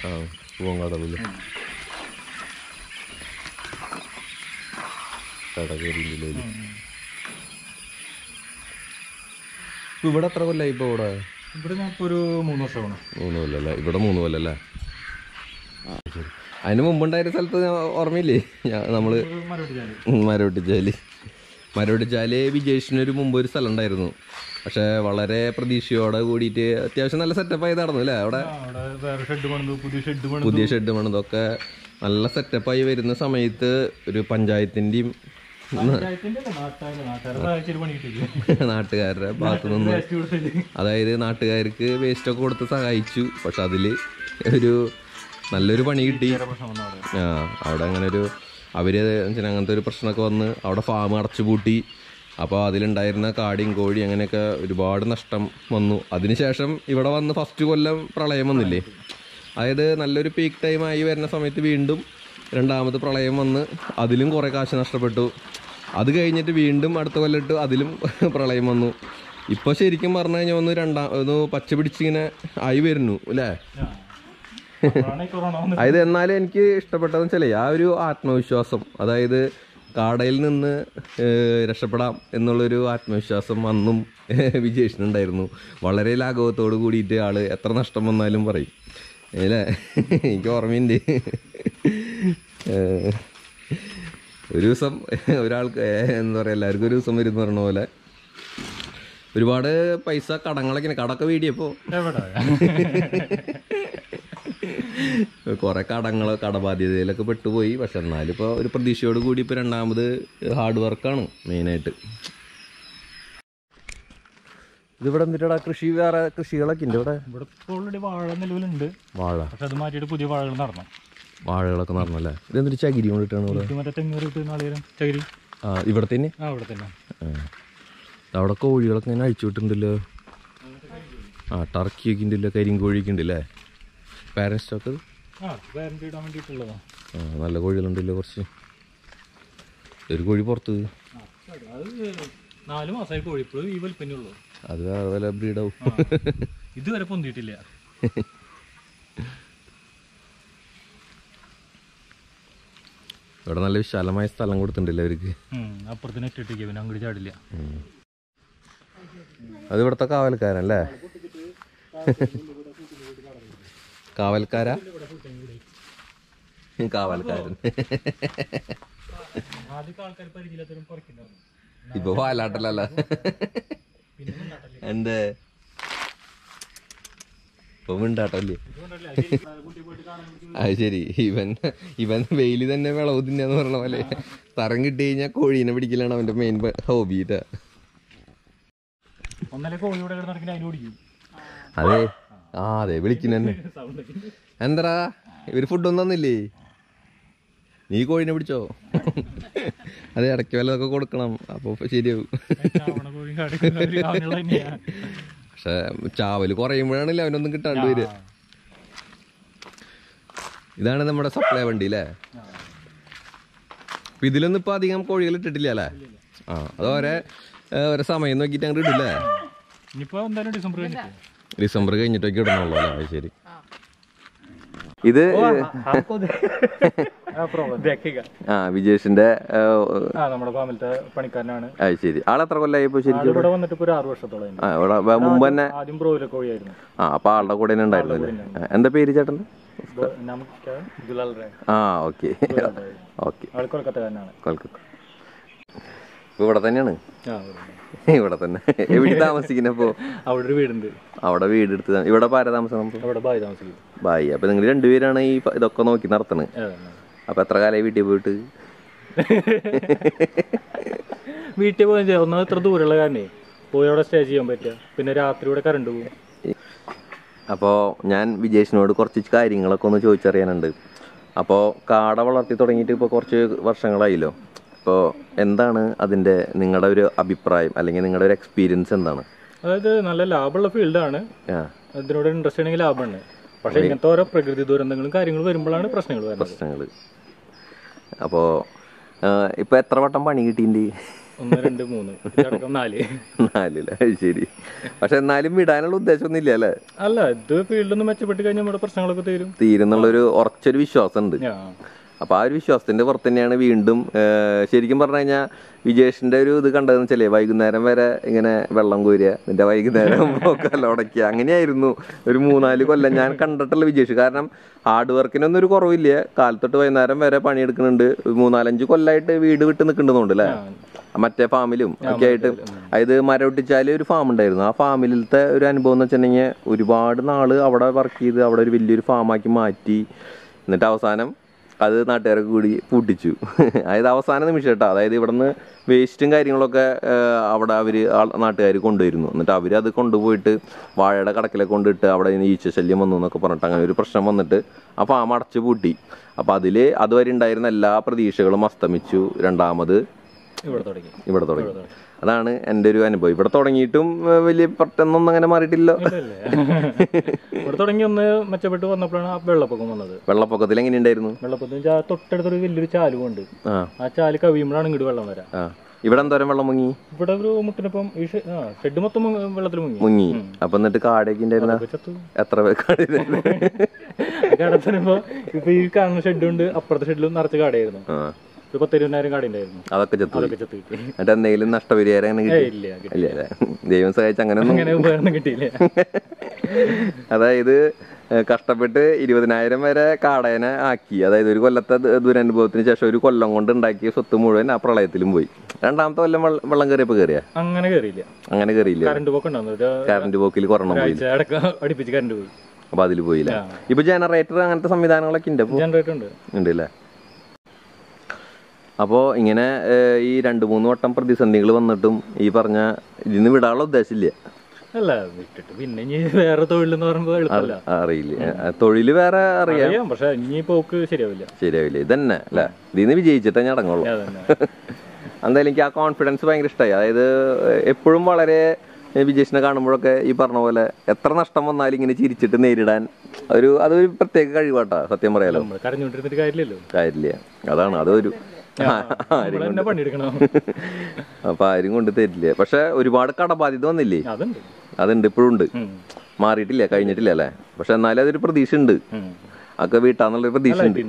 ആ പൂവങ്കാടല്ലേ കട കയറിയില്ലേ. ഇവിടെ എത്ര കൊല്ലായി ഇപ്പോൾ? ഇവിടെ ഒരു 3 വർഷമാണ്. 3 കൊല്ലല്ലേ? ഇവിടെ 3 കൊല്ലല്ലേ? ശരി. അതിന് മുമ്പുണ്ടായിരുന്ന സ്ഥലത്ത് ഓർമ്മയില്ലേ? നമ്മള് മരവെട്ടിച്ചാല് വിജേഷിനൊരു മുമ്പ് ഒരു സ്ഥലം ഉണ്ടായിരുന്നു. പക്ഷെ വളരെ പ്രതീക്ഷയോടെ കൂടിയിട്ട് അത്യാവശ്യം നല്ല സെറ്റപ്പായി നടന്നു അല്ലേ? അവിടെ പുതിയ ഷെഡ് പണിതൊക്കെ നല്ല സെറ്റപ്പായി വരുന്ന സമയത്ത് ഒരു പഞ്ചായത്തിന്റെയും നാട്ടുകാരുടെ ഭാഗത്തു നിന്ന്, അതായത് നാട്ടുകാർക്ക് വേസ്റ്റ് ഒക്കെ കൊടുത്ത് സഹായിച്ചു. പക്ഷെ അതില് ഒരു നല്ലൊരു പണി കിട്ടി. അവിടെ അങ്ങനെ ഒരു അവര് അങ്ങനത്തെ ഒരു പ്രശ്നമൊക്കെ വന്ന് അവിടെ ഫാം അടച്ചുപൂട്ടി. അപ്പോൾ അതിലുണ്ടായിരുന്ന കാടിയും കോഴി അങ്ങനെയൊക്കെ ഒരുപാട് നഷ്ടം വന്നു. അതിനുശേഷം ഇവിടെ വന്ന് ഫസ്റ്റ് കൊല്ലം പ്രളയം വന്നില്ലേ? അതായത് നല്ലൊരു പീക്ക് ടൈം ആയി വരുന്ന സമയത്ത് വീണ്ടും രണ്ടാമത് പ്രളയം വന്ന് അതിലും കുറേ കാശ് നഷ്ടപ്പെട്ടു. അത് കഴിഞ്ഞിട്ട് വീണ്ടും അടുത്ത കൊല്ലിട്ട് അതിലും പ്രളയം വന്നു. ഇപ്പോൾ ശരിക്കും പറഞ്ഞു കഴിഞ്ഞാൽ ഒന്ന് പച്ച പിടിച്ചിങ്ങനെ ആയി വരുന്നു അല്ലേ? അതായത് എന്നാലും എനിക്ക് ഇഷ്ടപ്പെട്ടതെന്ന് വെച്ചാൽ ആ ഒരു ആത്മവിശ്വാസം, അതായത് കാടയിൽ നിന്ന് രക്ഷപ്പെടാം എന്നുള്ളൊരു ആത്മവിശ്വാസം അന്നും വിജേഷിനുണ്ടായിരുന്നു. വളരെ ലാഘവത്തോട് കൂടിയിട്ട് ആള് എത്ര നഷ്ടം വന്നാലും പറയും അല്ലേ? എനിക്ക് ഓർമ്മയുണ്ട് ഒരു ദിവസം ഒരാൾക്ക് എന്താ പറയുക, എല്ലാവർക്കും ഒരു ദിവസം വരും പറഞ്ഞ പോലെ ഒരുപാട് പൈസ കടങ്ങളൊക്കെ കടക്കെ വീടിയപ്പോൾ കുറെ കടബാധ്യതയിലൊക്കെ പെട്ടുപോയി. പക്ഷെ എന്നാലും ഇപ്പോൾ ഒരു പ്രതീക്ഷയോട് കൂടി ഇപ്പോൾ രണ്ടാമത് ഹാർഡ് വർക്കാണ് മെയിനായിട്ട്. ഇതിവിടെ എന്തിട്ടാ കൃഷി? വേറെ കൃഷികളൊക്കെ ഉണ്ട് ഇവിടെ? ഇവിടെ ഓൾറെഡി വാഴ നിലവിലുണ്ട്. വാഴ? പക്ഷെ അത് മാറ്റിയിട്ട് പുതിയ വാഴകൾ നടണം. വാഴകളൊക്കെ നടന്നല്ലേ? ഇതെന്തൊരു ചകിരി കൊണ്ടിട്ടാണ് ചകിരി? ഇവിടെ തന്നെ? ഇവിടെ തന്നെ. അവിടെ കോഴികളൊക്കെ ഇങ്ങനെ അഴിച്ചു വിട്ടിട്ടുണ്ടല്ലോ. ടർക്കിയൊക്കെ ഉണ്ടല്ലോ, കരിങ്കോഴിയൊക്കെ ഉണ്ടല്ലേ? പാരന്റ് സ്റ്റോക്ക് നല്ല കോഴികളുണ്ടല്ലോ കുറച്ച്. ഒരു കോഴി പുറത്ത് 4 മാസമായി കോഴി ഇപ്പോഴും ഈ വലിപ്പന്നുള്ളൂ. അത് വേറെ വല്ല ബ്രീഡാവും. ഇതുവരെ പൊന്തിയിട്ടില്ല. ഇവിടെ നല്ല വിശാലമായ സ്ഥലം കൊടുത്തിട്ടുണ്ടല്ലോ അവർക്ക്. അപ്പുറത്ത് നെറ്റ് ഇട്ടിരിക്കുക, പിന്നെ അങ്ങോട്ട് ചാടില്ല. അത് ഇവിടുത്തെ കാവൽക്കാരല്ലേ? കാവൽക്കാരാ? കാവൽക്കാരൻ ഇപ്പൊ പാലാട്ടല്ല എന്തേ ഇപ്പൊ മിണ്ടാട്ടല്ലേ? അത് ശരി. ഇവൻ വെയില് തന്നെ വിളവ് തിന്നാന്ന് പറഞ്ഞ പോലെ തരം കിട്ടി കഴിഞ്ഞാൽ കോഴീനെ പിടിക്കലാണ് അവന്റെ മെയിൻ ഹോബിട്ടാ. അതെ അതെ വിളിക്കുന്നന്നെ. എന്താ ഇവര് ഫുഡൊന്നും തന്നില്ലേ? നീ കോഴീനെ പിടിച്ചോ? അത് ഇടയ്ക്ക് വല്ലതൊക്കെ കൊടുക്കണം, അപ്പോൾ ശരിയാവും. പക്ഷെ ചാവല് കുറയുമ്പോഴാണല്ലേ അവനൊന്നും കിട്ടാണ്ട് വരിക. ഇതാണ് നമ്മുടെ സപ്ലൈ വണ്ടി അല്ലേ? അപ്പൊ ഇതിലൊന്നും ഇപ്പൊ അധികം കോഴികൾ ഇട്ടിട്ടില്ല അല്ലേ? ആ, അത് ഓരോ സമയം നോക്കിയിട്ട് അങ്ങോട്ട് ഇടില്ലേ? ഡിസംബർ കഴിഞ്ഞിട്ടൊക്കെ ഇടണുള്ളൂ അല്ലേ? ശരി. ഇത് വിജേഷിന്റെ പണിക്കാരനാണ്. അത് ശരി. ആളെത്ര കൊല്ലായി ഇപ്പൊ? ശരിക്കും ഇവിടെ വന്നിട്ട് ഒരു 6 വർഷത്തോളം. മുമ്പ് തന്നെ ആദ്യം ബ്രോയിലർ കോഴിയായിരുന്നു. അപ്പൊ ആളുടെ കൂടെ തന്നെ ഉണ്ടായിരുന്നു അല്ലേ? എന്താ പേര് ചേട്ടൻ്റെ? ആ, ഓക്കെ ഓക്കെ. കൊൽക്കത്ത. ഇവിടെ തന്നെയാണ്? ഇവിടെ തന്നെ. എവിടെ താമസിക്കുന്നപ്പോ? അവിടെ ഒരു വീടുണ്ട്. അവിടെ വീട് എടുത്ത് ഇവിടെ ആരാ താമസം? ബായി. അപ്പൊ നിങ്ങൾ രണ്ടുപേരാണ് ഈ ഇതൊക്കെ നോക്കി നടത്തണത്. അപ്പൊ എത്ര കാലമായി വീട്ടിൽ പോയിട്ട്? വീട്ടിൽ പോയി ഒന്നാമത് ഇത്ര ദൂരമുള്ള കാരണേ പോയി അവിടെ സ്റ്റേ ചെയ്യാൻ പറ്റുക. പിന്നെ രാത്രി ഇവിടെ കറണ്ട് പോകും. അപ്പോൾ ഞാൻ വിജേഷിനോട് കുറച്ച് കാര്യങ്ങളൊക്കെ ഒന്ന് ചോദിച്ചറിയാനുണ്ട്. അപ്പോൾ കാട വളർത്തി തുടങ്ങിയിട്ട് ഇപ്പോൾ കുറച്ച് വർഷങ്ങളായില്ലോ. അപ്പോൾ എന്താണ് അതിൻ്റെ നിങ്ങളുടെ ഒരു അഭിപ്രായം അല്ലെങ്കിൽ നിങ്ങളുടെ ഒരു എക്സ്പീരിയൻസ് എന്താണ്? അതായത് നല്ല ലാഭമുള്ള ഫീൽഡാണ്. അതിനോട് ഇൻട്രസ്റ്റ് ഉണ്ടെങ്കിൽ ലാഭമാണ്. പക്ഷേ ഇങ്ങനത്തെ ഓരോ പ്രകൃതി ദുരന്തങ്ങളും കാര്യങ്ങളും വരുമ്പോഴാണ് പ്രശ്നങ്ങൾ. അപ്പോൾ ഇപ്പോൾ എത്ര വട്ടം പണി കിട്ടിയിട്ടുണ്ട്? 1, 2, 3, 4. ശരി. പക്ഷെ എന്നാലും വിടാനുള്ള ഉദ്ദേശമൊന്നും ഇല്ല അല്ലേ? അല്ല, ഇത് ഫീൽഡൊന്നും മെച്ചപ്പെട്ട് കഴിഞ്ഞാൽ നമ്മുടെ പ്രശ്നങ്ങളൊക്കെ തീരുന്നുള്ളൊരു ഉറച്ചൊരു വിശ്വാസം ഉണ്ട്. അപ്പൊ ആ ഒരു വിശ്വാസത്തിന്റെ പുറത്ത് തന്നെയാണ് വീണ്ടും ശരിക്കും പറഞ്ഞു കഴിഞ്ഞാൽ വിജേഷിന്റെ ഒരു ഇത് കണ്ടതെന്ന് വെച്ചാലേ വൈകുന്നേരം വരെ ഇങ്ങനെ വെള്ളം കോരുക, എന്നിട്ട് വൈകുന്നേരം കല്ല ഉടയ്ക്കുക, അങ്ങനെയായിരുന്നു ഒരു 3-4 കൊല്ലം ഞാൻ കണ്ടിട്ടുള്ള വിജേഷ്. കാരണം ഹാർഡ് വർക്കിനൊന്നും ഒരു കുറവില്ല. കാലത്തൊട്ട് വൈകുന്നേരം വരെ പണിയെടുക്കുന്നുണ്ട്. 3-4 കൊല്ലമായിട്ട് വീട് വിട്ട് നിൽക്കുന്നുണ്ട് അല്ലേ? മറ്റേ ഫാമിലും ഒക്കെ ആയിട്ട്. അതായത് മരവൊട്ടിച്ചാല് ഒരു ഫാം ഉണ്ടായിരുന്നു. ആ ഫാമിലത്തെ ഒരു അനുഭവം എന്ന് വെച്ചിട്ടുണ്ടെങ്കിൽ ഒരുപാട് നാള് അവിടെ വർക്ക് ചെയ്ത് അവിടെ ഒരു വലിയൊരു ഫാമാക്കി മാറ്റി. എന്നിട്ട് അവസാനം അത് നാട്ടുകാരൊക്കെ കൂടി പൂട്ടിച്ചു. അതായത് അവസാന നിമിഷം കേട്ടോ. അതായത് ഇവിടുന്ന് വേസ്റ്റും കാര്യങ്ങളൊക്കെ അവിടെ നാട്ടുകാർ കൊണ്ടുവരുന്നു. എന്നിട്ട് അവരത് കൊണ്ടുപോയിട്ട് വാഴയുടെ കടക്കിലൊക്കെ കൊണ്ടിട്ട് അവിടെ ഈച്ചശല്യം വന്നു എന്നൊക്കെ പറഞ്ഞിട്ട് അങ്ങനെ ഒരു പ്രശ്നം വന്നിട്ട് ആ ഫാം അടച്ചു പൂട്ടി. അപ്പം അതുവരെ ഉണ്ടായിരുന്ന എല്ലാ പ്രതീക്ഷകളും അസ്തമിച്ചു. രണ്ടാമത് ഇവിടെ തുടങ്ങി. അതാണ് എൻ്റെ ഒരു അനുഭവം. ഇവിടെ തുടങ്ങിയിട്ടും വലിയ പെട്ടെന്നൊന്നും അങ്ങനെ മാറിയിട്ടില്ലോ. ഇവിടെ തുടങ്ങി ഒന്ന് മെച്ചപ്പെട്ട് വന്നപ്പോഴാണ് വെള്ളപ്പൊക്കം വന്നത്. വെള്ളപ്പൊക്കത്തിൽ എങ്ങനെയുണ്ടായിരുന്നു? വെള്ളപ്പൊക്കത്തിൽ തൊട്ടടുത്തൊരു വലിയൊരു ചാലുമുണ്ട്. ആ ചാല് കവിയുമ്പോഴാണ് ഇങ്ങോട്ട് വെള്ളം വരാം. ഇവിടെ എന്തോരം വെള്ളം മുങ്ങി? ഇവിടെ ഒരു മുട്ടിനപ്പം ഈ ഷെഡ് മൊത്തം വെള്ളത്തിൽ മുങ്ങി. അപ്പൊ എന്നിട്ട് കാടൊക്കെ ഉണ്ടായിരുന്ന എത്ര കാടത്തനിപ്പോ ഇപ്പൊ ഈ കാണുന്ന ഷെഡുണ്ട്, അപ്പുറത്തെ ഷെഡിലും നിറച്ച് കാടയായിരുന്നു. 10,000-20,000 കാടിണ്ടായിരുന്നു. അതൊക്കെ ചത്തു. എന്നിട്ട് എന്തെങ്കിലും നഷ്ടപരിഹാരം ഇല്ല? ദൈവം സഹായിച്ച് അങ്ങനെ കിട്ടിയില്ല. അതായത് കഷ്ടപ്പെട്ട് 20,000 വരെ കാടേനെ ആക്കി. അതായത് ഒരു കൊല്ലത്തെ ദുരനുഭവത്തിന് ശേഷം ഒരു കൊല്ലം കൊണ്ട് ഉണ്ടാക്കിയ സ്വത്ത് മുഴുവൻ ആ പ്രളയത്തിലും പോയി. രണ്ടാമത്തെ കൊല്ലം വെള്ളം കയറിയപ്പോ അങ്ങനെ കയറിയില്ല. കറണ്ട് പോക്കിൽ കൊറോണ പോയി. അപ്പൊ അതിൽ പോയില്ല. ഇപ്പൊ ജനറേറ്റർ അങ്ങനത്തെ സംവിധാനങ്ങളൊക്കെ ഉണ്ട് അല്ലേ? അപ്പോൾ ഇങ്ങനെ ഈ 2-3 വട്ടം പ്രതിസന്ധികൾ വന്നിട്ടും ഈ പറഞ്ഞ ഇതിന്ന് വിടാനുള്ള ഉദ്ദേശമില്ല. പിന്നെ വേറെ തൊഴിലെന്ന് പറയുമ്പോൾ അറിയില്ല. തൊഴില് വേറെ അറിയാം, പക്ഷെ ഇനി പോക്ക് ശരിയാവില്ല. ഇതന്നെ അല്ലെ? ഇതിന്ന് വിജയിച്ചിട്ടേ ഞാൻ അടങ്ങുള്ളൂ. എന്തായാലും എനിക്ക് ആ കോൺഫിഡൻസ് ഭയങ്കര ഇഷ്ടമായി. അതായത് എപ്പോഴും വളരെ വിജേഷിനെ കാണുമ്പോഴൊക്കെ ഈ പറഞ്ഞ പോലെ എത്ര നഷ്ടം വന്നാലും ഇങ്ങനെ ചിരിച്ചിട്ട് നേരിടാൻ അതൊരു പ്രത്യേക കഴിവാട്ടാ. സത്യം പറയാലോ, കാര്യമില്ല. അതാണ് അതൊരു അപ്പൊ ആരും കൊണ്ട് തരില്ല. പക്ഷെ ഒരുപാട് കടബാധ്യത വന്നില്ലേ? അതുണ്ട്, ഇപ്പോഴും ഉണ്ട്, മാറിയിട്ടില്ല, കഴിഞ്ഞിട്ടില്ല അല്ലെ? പക്ഷെ എന്നാലും അതൊരു പ്രതീക്ഷ ഉണ്ട്. ഒക്കെ വീട്ടാന്നുള്ളൊരു പ്രതീക്ഷ ഉണ്ട്.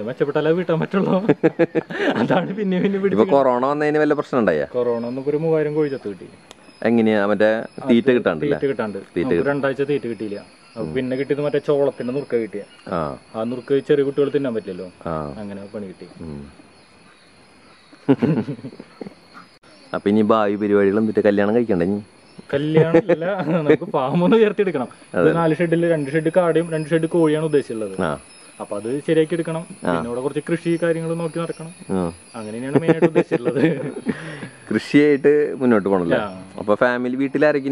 ഇപ്പൊ കൊറോണ വന്നതിന് വല്ല പ്രശ്നം ഉണ്ടായ? കൊറോണ 3000 കോഴി ചത്ത് കിട്ടി. എങ്ങനെയാ? മറ്റേ തീറ്റ കിട്ടാണ്ട് 2 ആഴ്ച തീറ്റ കിട്ടിയില്ല. പിന്നെ കിട്ടിയത് മറ്റേ ചോളത്തിന്റെ നുറുക്ക കിട്ടിയ. ആ നുറുക്ക് ചെറിയ കുട്ടികൾ തിന്നാൻ പറ്റില്ലല്ലോ, അങ്ങനെ പണി കിട്ടി. അപ്പൊ ഇനി ഭാവി പരിപാടികൾ എന്നിട്ട് കല്യാണം കഴിക്കണ്ടേ? കല്യാണമില്ല, നമുക്ക് ഫാമൊന്ന് ഉയർത്തിയെടുക്കണം. 4 ഷെഡില് 2 ഷെഡ് കാടയും 2 ഷെഡ് കോഴിയാണ് ഉദ്ദേശിച്ചുള്ളത്. അപ്പൊ അത് ശരിയാക്കി എടുക്കണം. പിന്നെ ഇവിടെ കുറച്ച് കൃഷി കാര്യങ്ങൾ നോക്കി നടക്കണം. അങ്ങനെയാണ് മെയിനായിട്ട് ഉദ്ദേശിച്ചിട്ടുള്ളത്. കൃഷിയായിട്ട് മുന്നോട്ട് പോകണല്ലോ. അപ്പൊ ഫാമിലി വീട്ടിലാരൊക്കെ?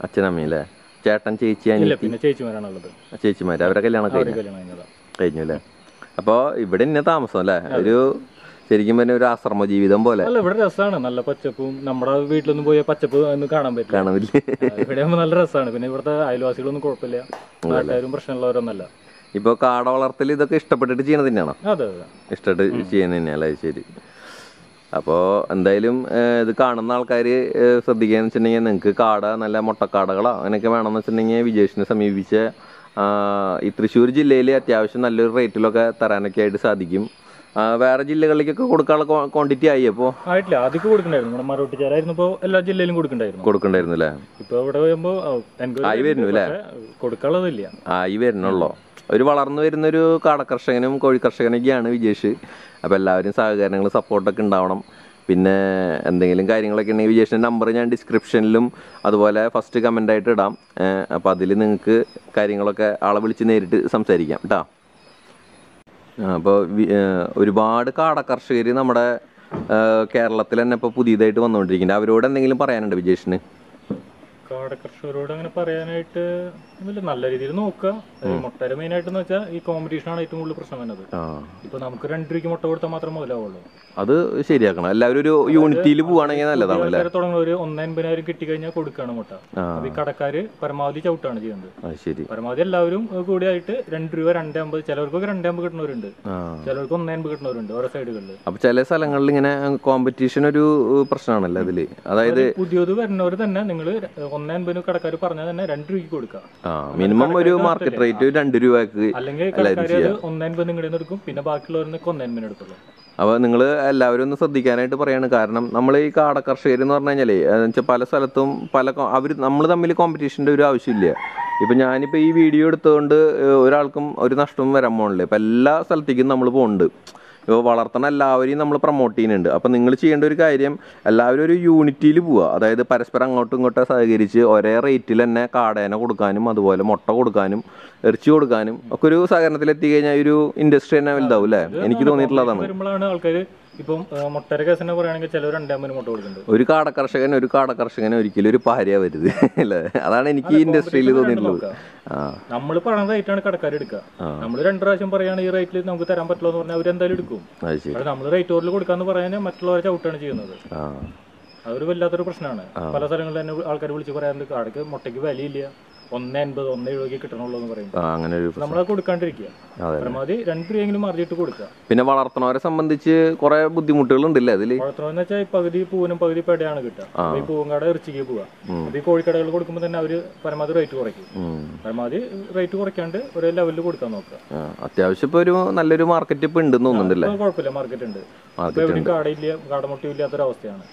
അച്ഛനമ്മയല്ലേ? ചേട്ടൻ, ചേച്ചി, പിന്നെ ചേച്ചിമാരാണുള്ളത്. ചേച്ചിമാര് അവരെ കല്യാണം കഴിഞ്ഞു അല്ലേ? അപ്പൊ ഇവിടെ തന്നെ താമസം അല്ലേ? ഒരു ശരിക്കും പറഞ്ഞ ഒരു ആശ്രമ ജീവിതം പോലെ. അല്ല, ഇവിടെ രസമാണ്, നല്ല പച്ചപ്പും. നമ്മുടെ വീട്ടിലൊന്നും പോയ പച്ചപ്പ് ഒന്നും കാണാൻ പറ്റില്ല. ഇവിടെ ആകുമ്പോൾ നല്ല രസമാണ്. പിന്നെ ഇവിടുത്തെ അയൽവാസികളൊന്നും കുഴപ്പമില്ല, നാട്ടുകാരും പ്രശ്നമുള്ളവരൊന്നല്ല. ഇപ്പൊ കാട വളർത്തൽ ഇതൊക്കെ ഇഷ്ടപ്പെട്ടിട്ട് ചെയ്യണത് തന്നെയാണോ? അതെ, ഇഷ്ടപ്പെട്ട് ചെയ്യുന്നത് തന്നെയല്ലേ? ശരി. അപ്പോൾ എന്തായാലും ഇത് കാണുന്ന ആൾക്കാർ ശ്രദ്ധിക്കുകയെന്ന് വെച്ചിട്ടുണ്ടെങ്കിൽ, നിങ്ങൾക്ക് കാട നല്ല മുട്ടക്കാടകളോ അങ്ങനെയൊക്കെ വേണമെന്ന് വെച്ചിട്ടുണ്ടെങ്കിൽ വിജേഷിനെ സമീപിച്ച ഈ തൃശ്ശൂർ ജില്ലയിൽ അത്യാവശ്യം നല്ലൊരു റേറ്റിലൊക്കെ തരാനൊക്കെ ആയിട്ട് സാധിക്കും. വേറെ ജില്ലകളിലേക്കൊക്കെ കൊടുക്കാനുള്ള ക്വാണ്ടിറ്റി ആയി അപ്പോൾ ആയിട്ടില്ല. ആദ്യം കൊടുക്കണ്ടായിരുന്നു, നമ്മുടെ മറോട്ടിച്ചാലായിരുന്നപ്പോൾ എല്ലാ ജില്ലയിലും കൊടുക്കണ്ടായിരുന്നു അല്ലേ? ഇപ്പൊ ഇവിടെ വരുമ്പോ ആയി വരുന്നു അല്ലേ? കൊടുക്കാനുള്ളതില്ല, ആയി വരുന്നുള്ളൂ. ഒരു വളർന്നു വരുന്നൊരു കാട കർഷകനും കോഴി കർഷകനൊക്കെയാണ് വിജേഷ്. അപ്പോൾ എല്ലാവരും സഹകരണങ്ങളും സപ്പോർട്ടൊക്കെ ഉണ്ടാവണം. പിന്നെ എന്തെങ്കിലും കാര്യങ്ങളൊക്കെ ഉണ്ടെങ്കിൽ വിജേഷിൻ്റെ നമ്പർ ഞാൻ ഡിസ്ക്രിപ്ഷനിലും അതുപോലെ ഫസ്റ്റ് കമൻ്റായിട്ട് ഇടാം. അപ്പോൾ അതിൽ നിങ്ങൾക്ക് കാര്യങ്ങളൊക്കെ ആളെ വിളിച്ച് നേരിട്ട് സംസാരിക്കാം കേട്ടോ. അപ്പോൾ ഒരുപാട് കാട കർഷകർ നമ്മുടെ കേരളത്തിൽ തന്നെ ഇപ്പോൾ പുതിയതായിട്ട് വന്നുകൊണ്ടിരിക്കുന്നുണ്ട്. അവരോട് എന്തെങ്കിലും പറയാനുണ്ട് വിജേഷിന്? കാട കർഷകരോട് അങ്ങനെ പറയാനായിട്ട് നല്ല രീതിയിൽ നോക്കുക. മുട്ടയുടെ മെയിൻ ആയിട്ടെന്ന് വെച്ചാൽ ഈ കോമ്പറ്റീഷനാണ് ഏറ്റവും കൂടുതൽ പ്രശ്നം വരുന്നത്. ഇപ്പൊ നമുക്ക് 2 രൂപയ്ക്ക് മുട്ട കൊടുത്താൽ മാത്രം മുതലാവുള്ളൂ. അത് ശരിയാക്കണം. എല്ലാവരും ഒരു യൂണിറ്റിയിൽ പോവാണെങ്കിൽ നല്ലതാണ്. തുടങ്ങുന്ന ഒരു 1,50,000 കിട്ടിക്കഴിഞ്ഞാൽ കൊടുക്കുകയാണ് മുട്ട. ഈ കടക്കാര് പരമാവധി ചവിട്ടാണ് ചെയ്യുന്നത്. പരമാവധി എല്ലാവരും കൂടിയായിട്ട് 2 രൂപ 2.50, ചിലവർക്കൊക്കെ 2.50 കിട്ടുന്നവരുണ്ട്, ചിലർക്ക് 1.50 കിട്ടുന്നവരുണ്ട് ഓരോ സൈഡുകളിൽ. അപ്പൊ ചില സ്ഥലങ്ങളിൽ ഇങ്ങനെ കോമ്പറ്റീഷൻ ഒരു പ്രശ്നമാണല്ലോ അതില്. അതായത് പുതിയത് വരുന്നവർ തന്നെ നിങ്ങൾ 1.50 കടക്കാർ പറഞ്ഞാൽ തന്നെ 2 രൂപയ്ക്ക് കൊടുക്കുക. മിനിമം ഒരു മാർക്കറ്റ് റേറ്റ് 2 രൂപക്ക്. അല്ലെങ്കിൽ കടക്കാര് 1.50 നിങ്ങളുടെ എടുക്കും, പിന്നെ ബാക്കിയുള്ളവർക്ക് 1.50 എടുക്കുള്ളൂ. അപ്പോൾ നിങ്ങൾ എല്ലാവരും ഒന്ന് ശ്രദ്ധിക്കാനായിട്ട് പറയാണ്. കാരണം നമ്മൾ ഈ കാട കർഷകർ എന്ന് പറഞ്ഞു കഴിഞ്ഞാൽ പല സ്ഥലത്തും നമ്മൾ തമ്മിൽ കോമ്പറ്റീഷൻ്റെ ഒരു ആവശ്യമില്ല. ഇപ്പം ഞാനിപ്പോൾ ഈ വീഡിയോ എടുത്തുകൊണ്ട് ഒരാൾക്കും ഒരു നഷ്ടവും വരാൻ പോകണില്ല. ഇപ്പം എല്ലാ സ്ഥലത്തേക്കും നമ്മൾ പോകുന്നുണ്ട്. ഇപ്പോൾ വളർത്തണ എല്ലാവരെയും നമ്മൾ പ്രൊമോട്ട് ചെയ്യുന്നുണ്ട്. അപ്പം നിങ്ങൾ ചെയ്യേണ്ട ഒരു കാര്യം, എല്ലാവരും ഒരു യൂണിറ്റിയിൽ പോവുക. അതായത് പരസ്പരം അങ്ങോട്ടും ഇങ്ങോട്ടും സഹകരിച്ച് ഒരേ റേറ്റിൽ തന്നെ കാടേനെ കൊടുക്കാനും അതുപോലെ മുട്ട കൊടുക്കാനും ഇറച്ചി കൊടുക്കാനും ഒക്കെ ഒരു സഹകരണത്തിൽ എത്തിക്കഴിഞ്ഞാൽ ഒരു ഇൻഡസ്ട്രി തന്നെ വലുതാവും അല്ലേ? എനിക്ക് തോന്നിയിട്ടുള്ളതാണ്. ആൾക്കാർ ഇപ്പം മുട്ടയുടെ കേസ് തന്നെ പറയുകയാണെങ്കിൽ ചിലർ 2.50 മുട്ട കൊടുക്കുന്നുണ്ട്. ഒരു കാട കർഷകന് ഒരിക്കലും ഒരു പാരയാവരുത് അല്ലേ? അതാണ് എനിക്ക് ഈ ഇൻഡസ്ട്രിയിൽ തോന്നിയിട്ടുള്ളത്. നമ്മൾ പറയുന്ന റേറ്റാണ് കടക്കാർ എടുക്കുക. നമ്മൾ 2 പ്രാവശ്യം പറയാണ് ഈ റേറ്റിൽ നമുക്ക് തരാൻ പറ്റില്ല എന്ന് പറഞ്ഞാൽ അവരെന്തായാലും എടുക്കും. നമ്മൾ റേറ്റ് ഓറിൽ കൊടുക്കാന്ന് പറയാൻ മറ്റുള്ളവരെ ചവിട്ടാണ് ചെയ്യുന്നത്. അതൊരു വല്ലാത്തൊരു പ്രശ്നമാണ്. പല സ്ഥലങ്ങളിൽ തന്നെ ആൾക്കാർ വിളിച്ച് പറയാറുണ്ട് കാടക്ക് മുട്ടയ്ക്ക് വിലയില്ല, 1.50 1.70 കിട്ടണുള്ളൂ എന്ന് പറയുമ്പോൾ നമ്മളത് കൊടുക്കാണ്ടിരിക്കുക. പരമാവധി 2 രൂപയെങ്കിലും മാർജിട്ട് കൊടുക്കുക. പിന്നെ വളർത്തുന്നവരെ സംബന്ധിച്ച് കുറെ ബുദ്ധിമുട്ടുകളുണ്ടല്ലേ അതിൽ? വളർത്തുന്നവരെന്ന് വെച്ചാൽ പകുതി പൂവിനും പകുതി പെടയാണ് കിട്ടുക. ഈ പൂവൻകാട ഇറച്ചിക്ക് പോവുക. ഈ കോഴിക്കടകൾ കൊടുക്കുമ്പോൾ തന്നെ അവര് പരമാവധി റേറ്റ് കുറയ്ക്കും. പരമാവധി റേറ്റ് കുറയ്ക്കാണ്ട് ഒരേ ലെവലിൽ കൊടുക്കാൻ നോക്കുക. അത്യാവശ്യം ഇപ്പൊ ഒരു നല്ലൊരു മാർക്കറ്റ് ഇപ്പൊ ഉണ്ടെന്ന് തോന്നുന്നുണ്ടല്ലേ? കുഴപ്പമില്ല, മാർക്കറ്റ് ഉണ്ട്. എവിടെയും കാടയില്ല, കാടമുട്ടയും ഇല്ലാത്തൊരവസ്ഥയാണ്.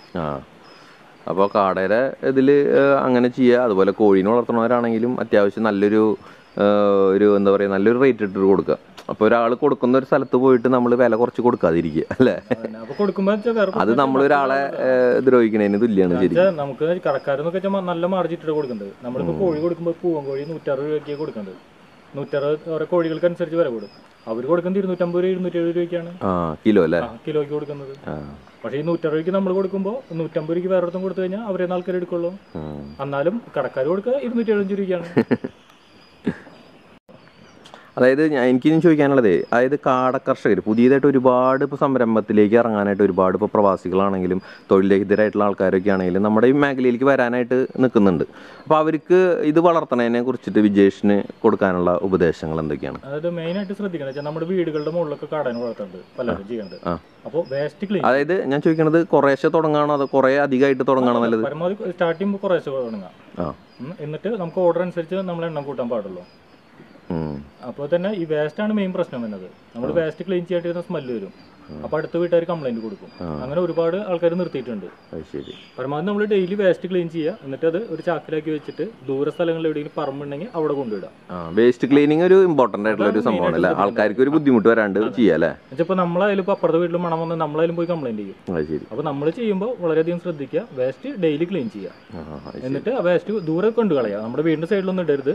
അപ്പോൾ കാടയുടെ ഇതിൽ അങ്ങനെ ചെയ്യുക. അതുപോലെ കോഴീനെ വളർത്തുന്നവരാണെങ്കിലും അത്യാവശ്യം നല്ലൊരു എന്താ പറയുക, നല്ലൊരു റേറ്റ് ഇട്ടിട്ട് കൊടുക്കുക. അപ്പോൾ ഒരാൾ കൊടുക്കുന്ന ഒരു സ്ഥലത്ത് പോയിട്ട് നമ്മൾ വില കുറച്ച് കൊടുക്കാതിരിക്കുക അല്ലേ? അത് നമ്മളൊരാളെ ദ്രോഹിക്കണതിന് തുല്യമാണ്. ശരി, നമുക്ക് കടക്കാരെന്നൊക്കെ വെച്ചാൽ നല്ല മാർജിട്ടിട്ട് കൊടുക്കുന്നത്. നമ്മളിപ്പോൾ കോഴി കൊടുക്കുമ്പോൾ പൂവൻ കോഴി 160 രൂപയ്ക്ക് കൊടുക്കുന്നത്. 160 ഓരോ കോഴികൾക്ക് അനുസരിച്ച് വില കൂടും. അവർ കൊടുക്കുന്നത് 250 രൂപ 270 രൂപയ്ക്കാണ് കിലോ അല്ലേ? കിലോയ്ക്ക് കൊടുക്കുന്നത്. പക്ഷേ ഈ 160 രൂപയ്ക്ക് നമ്മൾ കൊടുക്കുമ്പോൾ 150 രൂപയ്ക്ക് വേറെ ഒരിടത്തും കൊടുത്തു കഴിഞ്ഞാൽ അവരെ ആൾക്കാർ എടുക്കുള്ളൂ. എന്നാലും കടക്കാർ കൊടുക്കുക 275 രൂപയ്ക്കാണ്. അതായത് എനിക്കിനും ചോദിക്കാനുള്ളത്, അതായത് കാട കർഷകർ പുതിയതായിട്ട് ഒരുപാട് ഇപ്പോൾ സംരംഭത്തിലേക്ക് ഇറങ്ങാനായിട്ട് ഒരുപാട് ഇപ്പോൾ പ്രവാസികളാണെങ്കിലും തൊഴിലേതരായിട്ടുള്ള ആൾക്കാരൊക്കെ ആണെങ്കിലും നമ്മുടെ ഈ മേഖലയിലേക്ക് വരാനായിട്ട് നിൽക്കുന്നുണ്ട്. അപ്പോൾ അവർക്ക് ഇത് വളർത്തണതിനെ കുറിച്ചിട്ട് വിജേഷിന് കൊടുക്കാനുള്ള ഉപദേശങ്ങൾ എന്തൊക്കെയാണ്? അതായത് മെയിനായിട്ട് ശ്രദ്ധിക്കണം, നമ്മുടെ വീടുകളുടെ മുകളിലൊക്കെ കാടനെ വളർത്തുന്നുണ്ട് പലരും ചെയ്യുന്നുണ്ട്. അപ്പോൾ വേസ്റ്റ് ക്ലീൻ, അതായത് ഞാൻ ചോദിക്കുന്നത് കുറേശ്ശെ തുടങ്ങാണോ അതോ കുറേ അധികമായിട്ട് തുടങ്ങാണോ നല്ലത്? പരമാവധി സ്റ്റാർട്ടിങ് കുറേശ്ശെ തുടങ്ങാം. എന്നിട്ട് നമുക്ക് ഓർഡർ അനുസരിച്ച് നമ്മൾ എണ്ണം കൂട്ടാൻ പാടുള്ളൂ. അപ്പോൾ തന്നെ ഈ വേസ്റ്റ് ആണ് മെയിൻ പ്രശ്നം വരുന്നത്. നമ്മൾ വേസ്റ്റ് ക്ലീൻ ചെയ്യാണ്ടിരുന്ന സ്മെല്ല് വരും. അപ്പൊ അടുത്ത വീട്ടുകാർ കംപ്ലൈന്റ് കൊടുക്കും. അങ്ങനെ ഒരുപാട് ആൾക്കാർ നിർത്തിയിട്ടുണ്ട്. പരമാവധി നമ്മൾ ഡെയിലി വേസ്റ്റ് ക്ലീൻ ചെയ്യുക. എന്നിട്ട് അത് ഒരു ചാക്കിലാക്കി വെച്ചിട്ട് ദൂര സ്ഥലങ്ങളിൽ എവിടെയെങ്കിലും പറമ്പുണ്ടെങ്കിൽ അവിടെ കൊണ്ടുവിടാം. വേസ്റ്റ് ക്ലീനിങ് ഒരു ഇമ്പോർട്ടന്റ് ആയിട്ടുള്ള ഒരു സംഭവമാണ്. ആൾക്കാർക്ക് ഒരു ബുദ്ധിമുട്ട് വരാണ്ട് ചെയ്യാല്ലേ? ഇപ്പൊ നമ്മളായാലും ഇപ്പൊ അപ്പുറത്തെ വീട്ടിൽ മണം വന്ന് നമ്മളായാലും പോയി കംപ്ലൈന്റ് ചെയ്യും. അപ്പൊ നമ്മൾ ചെയ്യുമ്പോൾ വളരെയധികം ശ്രദ്ധിക്കുക. വേസ്റ്റ് ഡെയിലി ക്ലീൻ ചെയ്യുക. എന്നിട്ട് ആ വേസ്റ്റ് ദൂരെ കൊണ്ട് കളയുക. നമ്മുടെ വീടിന്റെ സൈഡിലൊന്നും ഇടരുത്,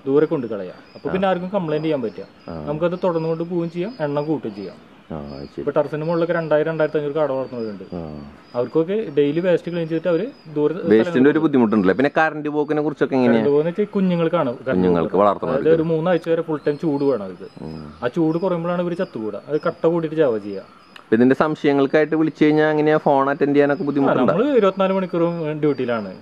ദൂരെ കൊണ്ട് കളയുക. അപ്പൊ പിന്നെ ആർക്കും കംപ്ലൈന്റ് ചെയ്യാൻ പറ്റുക. നമുക്കത് തുടർന്നുകൊണ്ട് പോവുകയും ചെയ്യാം, എണ്ണം കൂട്ടുകയും ചെയ്യാം. ഇപ്പൊ ടെറസിന് മുകളിലൊക്കെ 2000-2500 കാട വളർത്തുന്നവരുണ്ട്. അവർക്കൊക്കെ ഡെയിലി വേസ്റ്റ് ക്ലീൻ ചെയ്തിട്ട് അവര് വേസ്റ്റിന്റെ ഒരു ബുദ്ധിമുട്ടുണ്ടല്ലോ. പിന്നെ കറണ്ട് പോക്കിനെ കുറിച്ചൊക്കെ കുഞ്ഞുങ്ങൾക്കാണ് അതായത് ഒരു 3 ആഴ്ച വരെ ഫുൾ ടൈം ചൂട് വേണം അവർക്ക്. ആ ചൂട് കുറയുമ്പോഴാണ് ഇവര് ചത്തുകൂടാ. അത് കട്ട കൂടിയിട്ട് ചാവ ചെയ്യുക. ഇതിന്റെ സംശയങ്ങൾക്കായിട്ട് വിളിച്ചു കഴിഞ്ഞാൽ എങ്ങനെയാ ഫോൺ അറ്റൻഡ് ചെയ്യാനൊക്കെ ബുദ്ധിമുട്ടുണ്ടോ? 24 മണിക്കൂറും ഡ്യൂട്ടിയിലാണ്.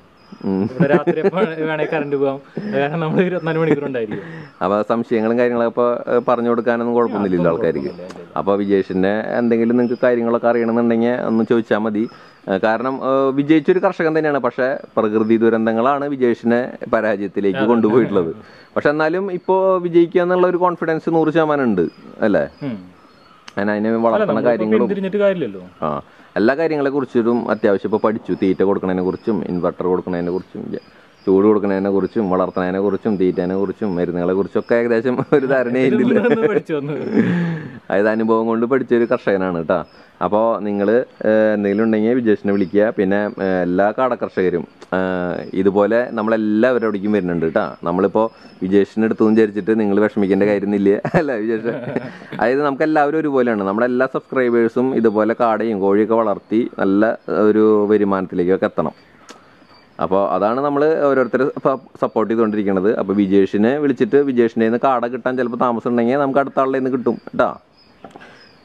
രാത്രി വേണേ കറണ്ട് പോവാം, കാരണം നമ്മൾ 24 മണിക്കൂർ ഉണ്ടായിരിക്കും. അപ്പൊ സംശയങ്ങളും കാര്യങ്ങളൊക്കെ ഇപ്പൊ പറഞ്ഞു കൊടുക്കാനൊന്നും കുഴപ്പമൊന്നുമില്ലല്ലോ ആൾക്കാർക്ക്. അപ്പൊ വിജേഷിന്റെ എന്തെങ്കിലും നിങ്ങൾക്ക് കാര്യങ്ങളൊക്കെ അറിയണമെന്നുണ്ടെങ്കിൽ ഒന്ന് ചോദിച്ചാൽ മതി. കാരണം വിജയിച്ചൊരു കർഷകൻ തന്നെയാണ്, പക്ഷെ പ്രകൃതി ദുരന്തങ്ങളാണ് വിജേഷിനെ പരാജയത്തിലേക്ക് കൊണ്ടുപോയിട്ടുള്ളത്. പക്ഷെ എന്നാലും ഇപ്പോ വിജയിക്കുക എന്നുള്ള ഒരു കോൺഫിഡൻസ് 100% ഉണ്ട് അല്ലേ? അതിനെ വളർത്തുന്ന കാര്യങ്ങളും എല്ലാ കാര്യങ്ങളെ കുറിച്ചും അത്യാവശ്യം ഇപ്പൊ പഠിച്ചു. തീറ്റ കൊടുക്കുന്നതിനെ കുറിച്ചും, ഇൻവെർട്ടർ കൊടുക്കുന്നതിനെ കുറിച്ചും, ചൂട് കൊടുക്കുന്നതിനെ കുറിച്ചും, വളർത്തുന്നതിനെ കുറിച്ചും, തീറ്റനെ കുറിച്ചും, മരുന്നുകളെ കുറിച്ചും ഒക്കെ ഏകദേശം ഒരു ധാരണയില്ല. അതായത് അനുഭവം കൊണ്ട് പഠിച്ചൊരു കർഷകനാണ് കേട്ടോ. അപ്പോൾ നിങ്ങൾ എന്തെങ്കിലും ഉണ്ടെങ്കിൽ വിജേഷിനെ വിളിക്കുക. പിന്നെ എല്ലാ കാടക്കർഷകരും ഇതുപോലെ നമ്മളെല്ലാവരോടേക്കും വരുന്നുണ്ട് കേട്ടോ. നമ്മളിപ്പോൾ വിജേഷിൻ്റെ അടുത്തൊന്നും വിചാരിച്ചിട്ട് നിങ്ങൾ വിഷമിക്കേണ്ട കാര്യമൊന്നുമില്ല അല്ല വിജേഷ്. അതായത് നമുക്ക് എല്ലാവരും ഒരുപോലെയാണ്. നമ്മുടെ എല്ലാ സബ്സ്ക്രൈബേഴ്സും ഇതുപോലെ കാടയും കോഴിയൊക്കെ വളർത്തി നല്ല ഒരു വരുമാനത്തിലേക്കൊക്കെ എത്തണം. അപ്പോൾ അതാണ് നമ്മൾ ഓരോരുത്തർ സപ്പോർട്ട് ചെയ്തുകൊണ്ടിരിക്കുന്നത്. അപ്പോൾ വിജേഷിനെ വിളിച്ചിട്ട് വിജേഷിൻ്റെ നിന്ന് കാട കിട്ടാൻ ചിലപ്പോൾ താമസം ഉണ്ടെങ്കിൽ നമുക്ക് അടുത്ത ആളുടെ നിന്ന് കിട്ടും കേട്ടോ.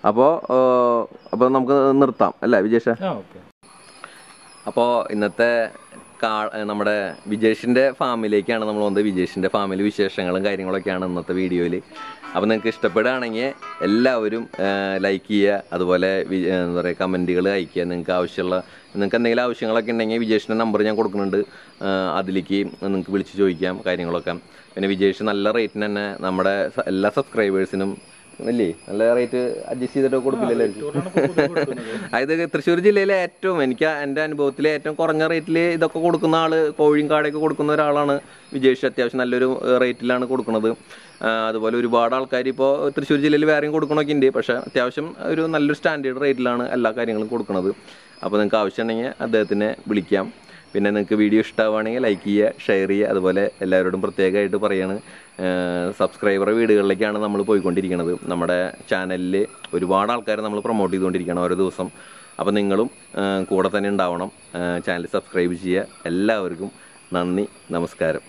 അപ്പോൾ നമുക്ക് നിർത്താം അല്ലേ വിജേഷ്? അപ്പോൾ ഇന്നത്തെ നമ്മുടെ വിജേഷിൻ്റെ ഫാമിലേക്കാണ് നമ്മൾ വന്നത്. വിജേഷിൻ്റെ ഫാമിലി വിശേഷങ്ങളും കാര്യങ്ങളൊക്കെയാണ് ഇന്നത്തെ വീഡിയോയിൽ. അപ്പോൾ നിങ്ങൾക്ക് ഇഷ്ടപ്പെടുകയാണെങ്കിൽ എല്ലാവരും ലൈക്ക് ചെയ്യുക, അതുപോലെ എന്താ പറയുക കമൻറ്റുകൾ അയയ്ക്കുക. നിങ്ങൾക്ക് എന്തെങ്കിലും ആവശ്യങ്ങളൊക്കെ ഉണ്ടെങ്കിൽ വിജേഷിൻ്റെ നമ്പർ ഞാൻ കൊടുക്കുന്നുണ്ട്, അതിലേക്ക് നിങ്ങൾക്ക് വിളിച്ച് ചോദിക്കാം കാര്യങ്ങളൊക്കെ. പിന്നെ വിജേഷ് നല്ല റേറ്റിന് തന്നെ നമ്മുടെ എല്ലാ സബ്സ്ക്രൈബേഴ്സിനും അല്ലേ നല്ല റേറ്റ് അഡ്ജസ്റ്റ് ചെയ്തിട്ട് കൊടുക്കില്ലല്ലോ. അതായത് തൃശ്ശൂർ ജില്ലയിലെ ഏറ്റവും എനിക്ക് എൻ്റെ അനുഭവത്തിൽ ഏറ്റവും കുറഞ്ഞ റേറ്റിൽ ഇതൊക്കെ കൊടുക്കുന്ന ആള്, കോഴിയും കാടയൊക്കെ കൊടുക്കുന്ന ഒരാളാണ് വിജേഷ്. അത്യാവശ്യം നല്ലൊരു റേറ്റിലാണ് കൊടുക്കുന്നത്. അതുപോലെ ഒരുപാട് ആൾക്കാർ ഇപ്പോൾ തൃശ്ശൂർ ജില്ലയിൽ വേറെയും കൊടുക്കണമൊക്കെ ഉണ്ട്, പക്ഷേ അത്യാവശ്യം ഒരു നല്ലൊരു സ്റ്റാൻഡേർഡ് റേറ്റിലാണ് എല്ലാ കാര്യങ്ങളും കൊടുക്കുന്നത്. അപ്പോൾ നിങ്ങൾക്ക് ആവശ്യമുണ്ടെങ്കിൽ അദ്ദേഹത്തിനെ വിളിക്കാം. പിന്നെ നിങ്ങൾക്ക് വീഡിയോ ഇഷ്ടമാവുകയാണെങ്കിൽ ലൈക്ക് ചെയ്യുക, ഷെയർ ചെയ്യുക. അതുപോലെ എല്ലാവരോടും പ്രത്യേകമായിട്ട് പറയാണ്, സബ്സ്ക്രൈബർ വീടുകളിലേക്കാണ് നമ്മൾ പോയിക്കൊണ്ടിരിക്കുന്നത്. നമ്മുടെ ചാനലിൽ ഒരുപാട് ആൾക്കാർ നമ്മൾ പ്രൊമോട്ട് ചെയ്തുകൊണ്ടിരിക്കുകയാണ് ഓരോ ദിവസം. അപ്പോൾ നിങ്ങളും കൂടെ തന്നെ ഉണ്ടാവണം. ചാനൽ സബ്സ്ക്രൈബ് ചെയ്യുക. എല്ലാവർക്കും നന്ദി, നമസ്കാരം.